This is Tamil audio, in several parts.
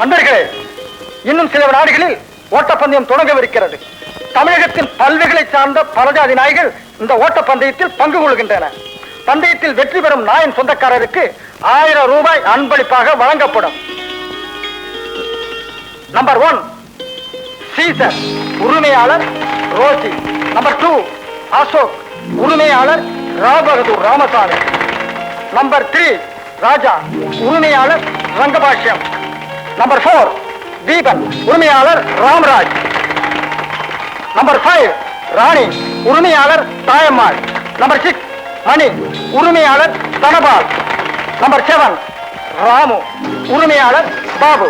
நண்பர்களே, இன்னும் சில நாடுகளில் ஓட்டப்பந்தயம் தொடங்கவிருக்கிறது. தமிழகத்தின் பல்வேகளை சார்ந்த பலஜாதி நாய்கள் இந்த ஓட்டப்பந்தயத்தில் பங்கு கொள்கின்றன. பந்தயத்தில் வெற்றி பெறும் நாயின் சொந்தக்காரருக்கு 1000 ரூபாய் அன்பளிப்பாக வழங்கப்படும். நம்பர் 1 சீசர், உரிமையாளர் ரோசி. நம்பர் 2 அசோக், உரிமையாளர் ராவ் பகதூர் ராமசாமி. நம்பர் 3 ராஜா, உரிமையாளர் ரங்கபாஷ்யம். நம்பர் 4 தீபன், உரிமையாளர் ராம்ராஜ். நம்பர் 5 ராணி, உரிமையாளர் தாயம்மாள். நம்பர் 6 மணி, உரிமையாளர் தனபால். நம்பர் 7 ராமு, உரிமையாளர் பாபு.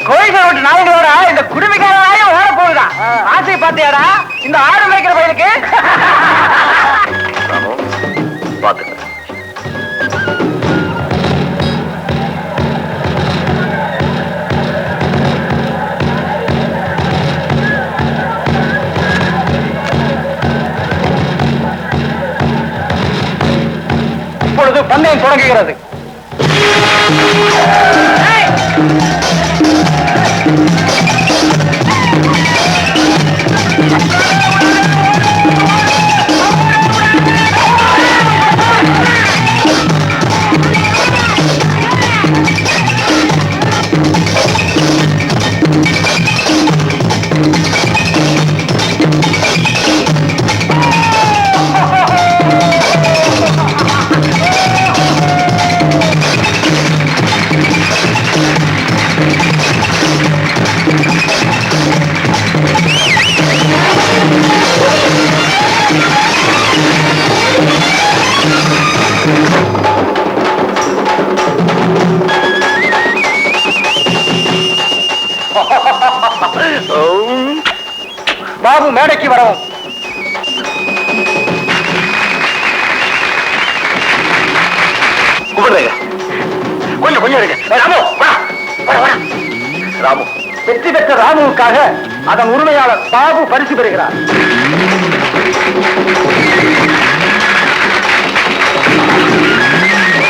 கோயில்களோட நாயங்களோட இந்த குடும்பிக்கார நாயம் ஓட போகுதா? ஆசை பார்த்தியாடா இந்த ஆடு மேய்க்கிற பயிலுக்கு? பாத்துக்க. இப்பொழுது பந்தயம் தொடங்குகிறது. பாபு மேடைக்கு வரவும். கொஞ்சம் கொஞ்சம் இருக்கு. ராமு வெற்றி பெற்ற ராமுவுக்காக அதன் உரிமையாளர் பாபு பரிசு பெறுகிறார்.